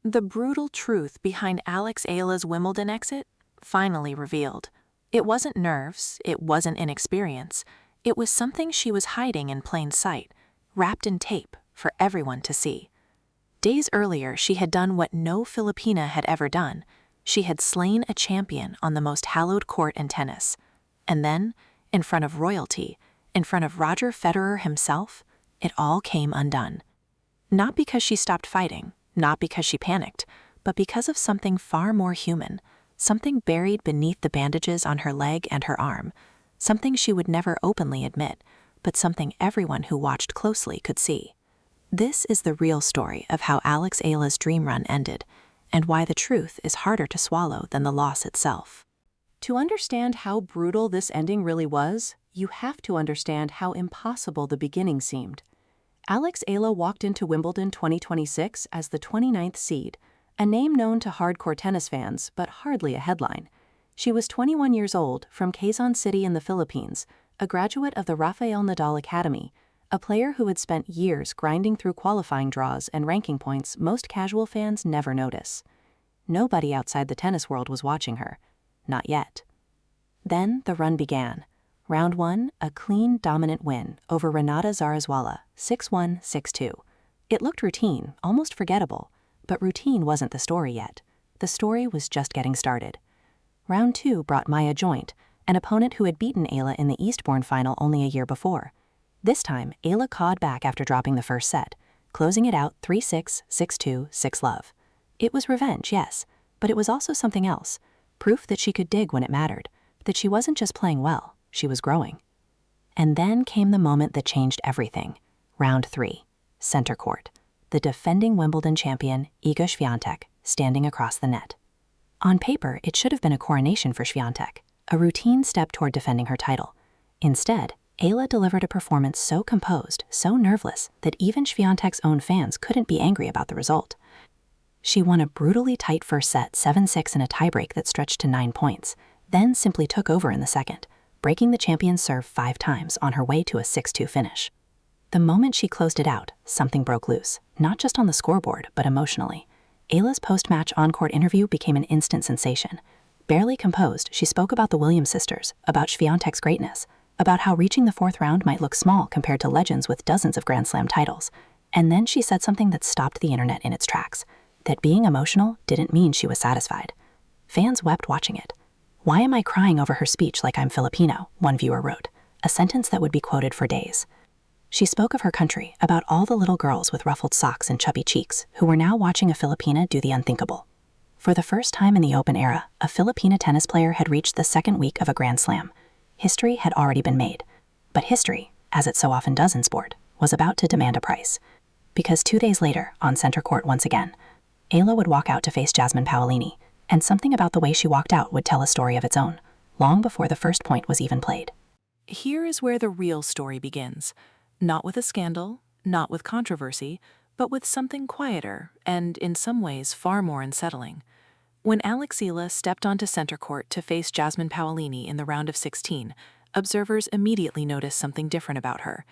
The brutal truth behind Alex Eala's Wimbledon exit finally revealed. It wasn't nerves, it wasn't inexperience. It was something she was hiding in plain sight, wrapped in tape for everyone to see. Days earlier, she had done what no Filipina had ever done. She had slain a champion on the most hallowed court in tennis. And then, in front of royalty, in front of Roger Federer himself, it all came undone. Not because she stopped fighting, not because she panicked, but because of something far more human, something buried beneath the bandages on her leg and her arm, something she would never openly admit, but something everyone who watched closely could see. This is the real story of how Alex Eala's dream run ended, and why the truth is harder to swallow than the loss itself. To understand how brutal this ending really was, you have to understand how impossible the beginning seemed. Alex Eala walked into Wimbledon 2026 as the 29th seed, a name known to hardcore tennis fans, but hardly a headline. She was 21 years old, from Quezon City in the Philippines, a graduate of the Rafael Nadal Academy, a player who had spent years grinding through qualifying draws and ranking points most casual fans never notice. Nobody outside the tennis world was watching her. Not yet. Then the run began. Round 1, a clean, dominant win over Renata Zarazwala, 6-1, 6-2. It looked routine, almost forgettable, but routine wasn't the story yet. The story was just getting started. Round 2 brought Maya Joint, an opponent who had beaten Eala in the Eastbourne final only a year before. This time, Eala cawed back after dropping the first set, closing it out 3-6, 6-2, 6-love. It was revenge, yes, but it was also something else, proof that she could dig when it mattered, that she wasn't just playing well, she was growing. And then came the moment that changed everything. Round 3, center court. The defending Wimbledon champion, Iga Świątek, standing across the net. On paper, it should have been a coronation for Świątek, a routine step toward defending her title. Instead, Eala delivered a performance so composed, so nerveless, that even Świątek's own fans couldn't be angry about the result. She won a brutally tight first set, 7-6 in a tiebreak that stretched to 9 points, then simply took over in the second, breaking the champion's serve 5 times on her way to a 6-2 finish. The moment she closed it out, something broke loose, not just on the scoreboard, but emotionally. Eala's post-match on-court interview became an instant sensation. Barely composed, she spoke about the Williams sisters, about Świątek's greatness, about how reaching the 4th round might look small compared to legends with dozens of Grand Slam titles. And then she said something that stopped the internet in its tracks, that being emotional didn't mean she was satisfied. Fans wept watching it. "Why am I crying over her speech like I'm Filipino?" one viewer wrote, a sentence that would be quoted for days. She spoke of her country, about all the little girls with ruffled socks and chubby cheeks who were now watching a Filipina do the unthinkable. For the first time in the Open era, a Filipina tennis player had reached the second week of a Grand Slam. History had already been made. But history, as it so often does in sport, was about to demand a price. Because 2 days later, on center court once again, Eala would walk out to face Jasmine Paolini, and something about the way she walked out would tell a story of its own, long before the first point was even played. Here is where the real story begins. Not with a scandal, not with controversy, but with something quieter and, in some ways, far more unsettling. When Alex Eala stepped onto center court to face Jasmine Paolini in the round of 16, observers immediately noticed something different about her.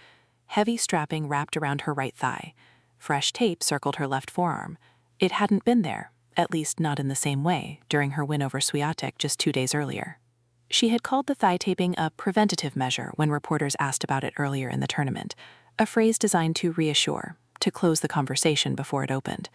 Heavy strapping wrapped around her right thigh. Fresh tape circled her left forearm. It hadn't been there, at least not in the same way, during her win over Świątek just 2 days earlier. She had called the thigh taping a preventative measure when reporters asked about it earlier in the tournament, a phrase designed to reassure, to close the conversation before it opened.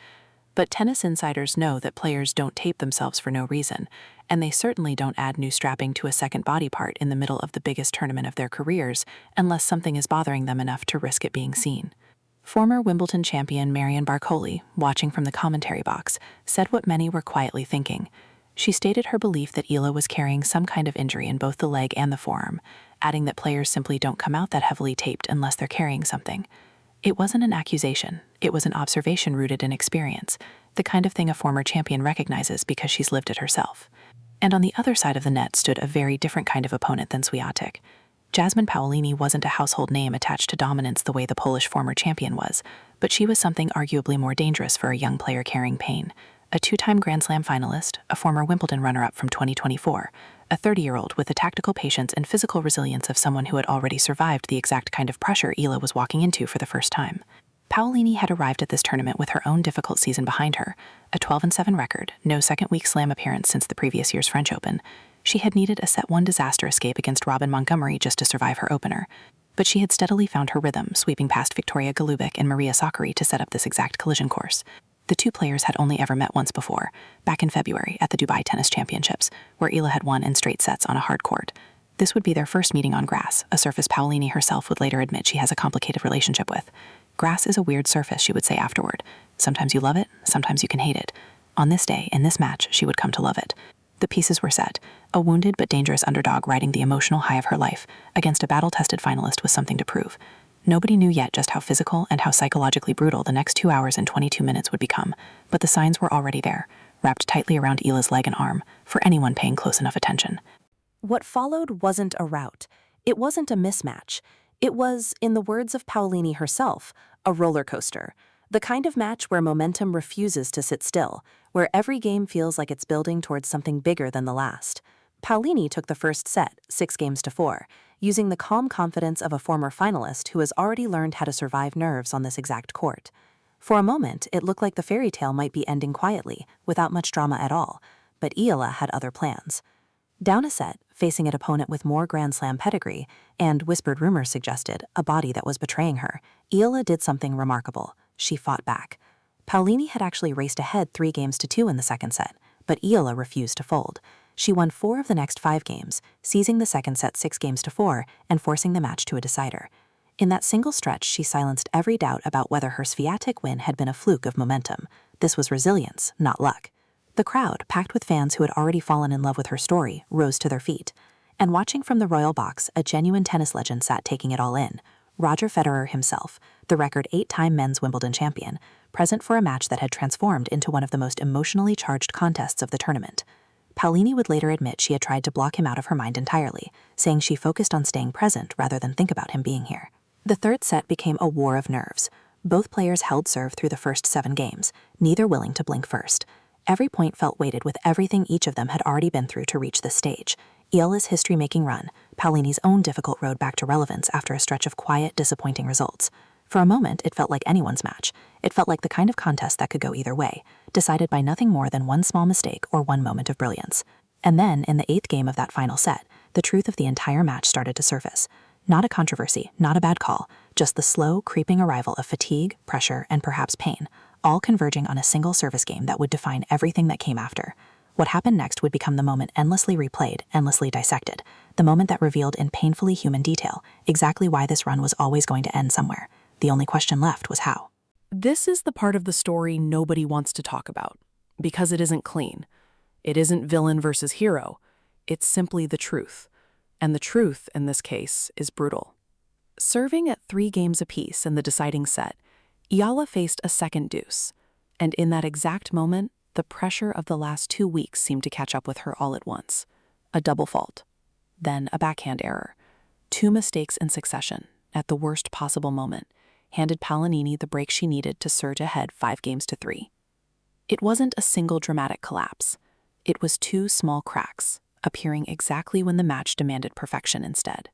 But tennis insiders know that players don't tape themselves for no reason, and they certainly don't add new strapping to a second body part in the middle of the biggest tournament of their careers unless something is bothering them enough to risk it being seen. Former Wimbledon champion Marion Barcoli, watching from the commentary box, said what many were quietly thinking. She stated her belief that Eala was carrying some kind of injury in both the leg and the forearm, adding that players simply don't come out that heavily taped unless they're carrying something. It wasn't an accusation, it was an observation rooted in experience, the kind of thing a former champion recognizes because she's lived it herself. And on the other side of the net stood a very different kind of opponent than Świątek. Jasmine Paolini wasn't a household name attached to dominance the way the Polish former champion was, but she was something arguably more dangerous for a young player carrying pain. A 2-time Grand Slam finalist, a former Wimbledon runner-up from 2024, a 30-year-old with the tactical patience and physical resilience of someone who had already survived the exact kind of pressure Eala was walking into for the first time. Paolini had arrived at this tournament with her own difficult season behind her, a 12-7 record, no second-week slam appearance since the previous year's French Open. She had needed a set-1 disaster escape against Robin Montgomery just to survive her opener, but she had steadily found her rhythm, sweeping past Victoria Golubic and Maria Sakkari to set up this exact collision course. The two players had only ever met once before, back in February at the Dubai Tennis Championships, where Eala had won in straight sets on a hard court. This would be their first meeting on grass, a surface Paolini herself would later admit she has a complicated relationship with. Grass is a weird surface, she would say afterward. Sometimes you love it, sometimes you can hate it. On this day, in this match, she would come to love it. The pieces were set, a wounded but dangerous underdog riding the emotional high of her life against a battle-tested finalist with something to prove. Nobody knew yet just how physical and how psychologically brutal the next 2 hours and 22 minutes would become, but the signs were already there, wrapped tightly around Eala's leg and arm, for anyone paying close enough attention. What followed wasn't a rout. It wasn't a mismatch. It was, in the words of Paolini herself, a roller coaster. The kind of match where momentum refuses to sit still, where every game feels like it's building towards something bigger than the last. Paolini took the first set, 6-4, using the calm confidence of a former finalist who has already learned how to survive nerves on this exact court. For a moment, it looked like the fairy tale might be ending quietly, without much drama at all, but Eala had other plans. Down a set, facing an opponent with more Grand Slam pedigree, and whispered rumors suggested a body that was betraying her, Eala did something remarkable. She fought back. Paolini had actually raced ahead 3-2 in the second set, but Eala refused to fold. She won 4 of the next 5 games, seizing the second set 6-4 and forcing the match to a decider. In that single stretch, she silenced every doubt about whether her Swiatek win had been a fluke of momentum. This was resilience, not luck. The crowd, packed with fans who had already fallen in love with her story, rose to their feet. And watching from the royal box, a genuine tennis legend sat taking it all in. Roger Federer himself, the record 8-time men's Wimbledon champion, present for a match that had transformed into one of the most emotionally charged contests of the tournament. Paolini would later admit she had tried to block him out of her mind entirely, saying she focused on staying present rather than think about him being here. The third set became a war of nerves. Both players held serve through the first 7 games, neither willing to blink first. Every point felt weighted with everything each of them had already been through to reach this stage. Eala's history-making run, Paolini's own difficult road back to relevance after a stretch of quiet, disappointing results. For a moment, it felt like anyone's match. It felt like the kind of contest that could go either way, decided by nothing more than one small mistake or one moment of brilliance. And then, in the 8th game of that final set, the truth of the entire match started to surface. Not a controversy, not a bad call, just the slow, creeping arrival of fatigue, pressure, and perhaps pain, all converging on a single service game that would define everything that came after. What happened next would become the moment endlessly replayed, endlessly dissected, the moment that revealed in painfully human detail exactly why this run was always going to end somewhere. The only question left was how. This is the part of the story nobody wants to talk about, because it isn't clean. It isn't villain versus hero. It's simply the truth. And the truth, in this case, is brutal. Serving at 3 games apiece in the deciding set, Eala faced a second deuce, and in that exact moment, the pressure of the last 2 weeks seemed to catch up with her all at once. A double fault, then a backhand error. 2 mistakes in succession, at the worst possible moment, handed Paolini the break she needed to surge ahead 5-3. It wasn't a single dramatic collapse. It was 2 small cracks, appearing exactly when the match demanded perfection instead.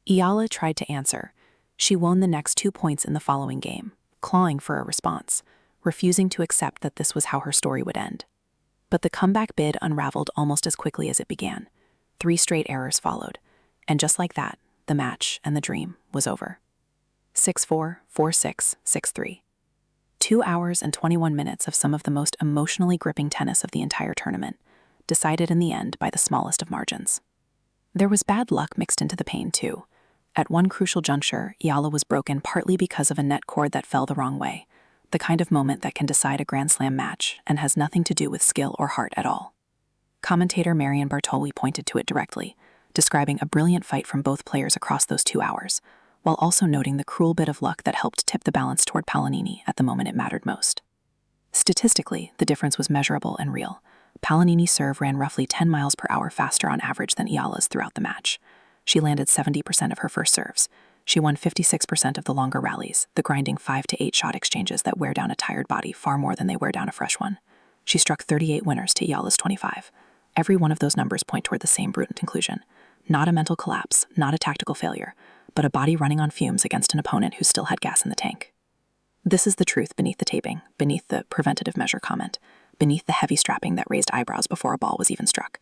Eala tried to answer. She won the next 2 points in the following game, clawing for a response, refusing to accept that this was how her story would end. But the comeback bid unraveled almost as quickly as it began. 3 straight errors followed, and just like that, the match and the dream was over. 6-4, 4-6, 6-3. 2 hours and 21 minutes of some of the most emotionally gripping tennis of the entire tournament, decided in the end by the smallest of margins. There was bad luck mixed into the pain, too. At one crucial juncture, Eala was broken partly because of a net cord that fell the wrong way, the kind of moment that can decide a Grand Slam match and has nothing to do with skill or heart at all. Commentator Marion Bartoli pointed to it directly, describing a brilliant fight from both players across those 2 hours, while also noting the cruel bit of luck that helped tip the balance toward Paolini at the moment it mattered most. Statistically, the difference was measurable and real. Paolini's serve ran roughly 10 miles per hour faster on average than Eala's throughout the match. She landed 70% of her first serves. She won 56% of the longer rallies, the grinding 5 to 8 shot exchanges that wear down a tired body far more than they wear down a fresh one. She struck 38 winners to Eala's 25. Every one of those numbers point toward the same brutal conclusion. Not a mental collapse, not a tactical failure, but a body running on fumes against an opponent who still had gas in the tank. This is the truth beneath the taping, beneath the preventative measure comment, beneath the heavy strapping that raised eyebrows before a ball was even struck.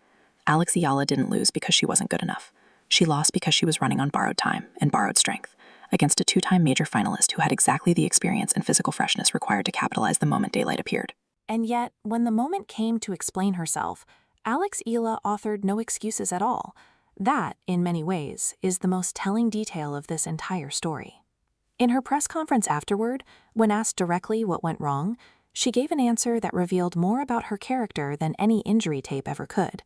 Alex Eala didn't lose because she wasn't good enough. She lost because she was running on borrowed time and borrowed strength against a two-time major finalist who had exactly the experience and physical freshness required to capitalize the moment daylight appeared. And yet, when the moment came to explain herself, Alex Eala authored no excuses at all. That, in many ways, is the most telling detail of this entire story. In her press conference afterward, when asked directly what went wrong, she gave an answer that revealed more about her character than any injury tape ever could.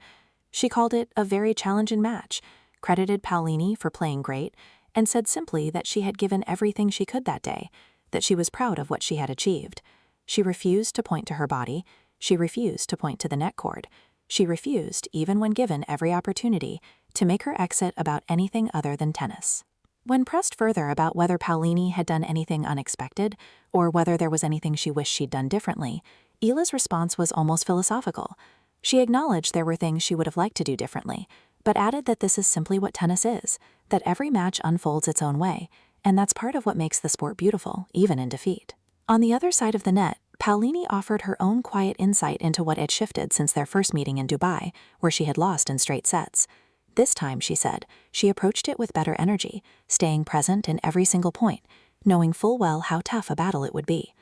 She called it a very challenging match, credited Paolini for playing great, and said simply that she had given everything she could that day, that she was proud of what she had achieved. She refused to point to her body. She refused to point to the net cord. She refused, even when given every opportunity, to make her exit about anything other than tennis. When pressed further about whether Paolini had done anything unexpected, or whether there was anything she wished she'd done differently, Eala's response was almost philosophical. She acknowledged there were things she would have liked to do differently, but added that this is simply what tennis is, that every match unfolds its own way, and that's part of what makes the sport beautiful, even in defeat. On the other side of the net, Paolini offered her own quiet insight into what had shifted since their first meeting in Dubai, where she had lost in straight sets. This time, she said, she approached it with better energy, staying present in every single point, knowing full well how tough a battle it would be.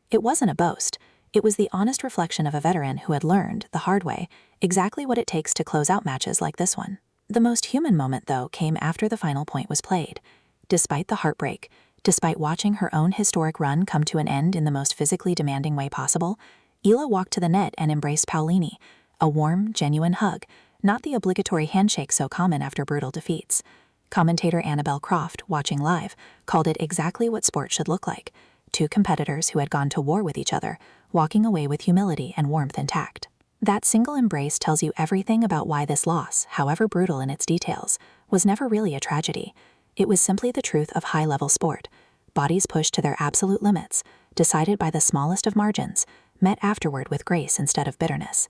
It wasn't a boast. It was the honest reflection of a veteran who had learned, the hard way, exactly what it takes to close out matches like this one. The most human moment, though, came after the final point was played. Despite the heartbreak, despite watching her own historic run come to an end in the most physically demanding way possible, Eala walked to the net and embraced Paolini, a warm, genuine hug, not the obligatory handshake so common after brutal defeats. Commentator Annabelle Croft, watching live, called it exactly what sport should look like: two competitors who had gone to war with each other, walking away with humility and warmth intact. That single embrace tells you everything about why this loss, however brutal in its details, was never really a tragedy. It was simply the truth of high-level sport. Bodies pushed to their absolute limits, decided by the smallest of margins, met afterward with grace instead of bitterness.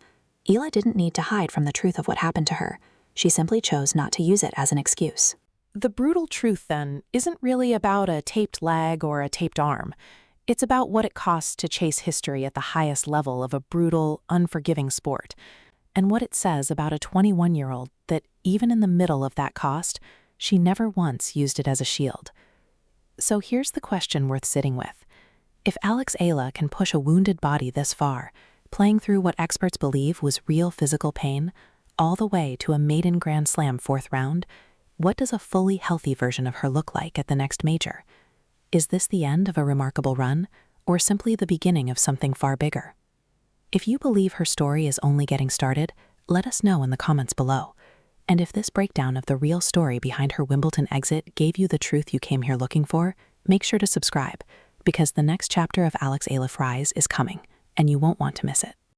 Eala didn't need to hide from the truth of what happened to her. She simply chose not to use it as an excuse. The brutal truth, then, isn't really about a taped leg or a taped arm. It's about what it costs to chase history at the highest level of a brutal, unforgiving sport, and what it says about a 21-year-old that even in the middle of that cost, she never once used it as a shield. So here's the question worth sitting with. If Alex Eala can push a wounded body this far, playing through what experts believe was real physical pain, all the way to a maiden Grand Slam fourth round, what does a fully healthy version of her look like at the next major? Is this the end of a remarkable run, or simply the beginning of something far bigger? If you believe her story is only getting started, let us know in the comments below. And if this breakdown of the real story behind her Wimbledon exit gave you the truth you came here looking for, make sure to subscribe, because the next chapter of Alex Eala Fries is coming, and you won't want to miss it.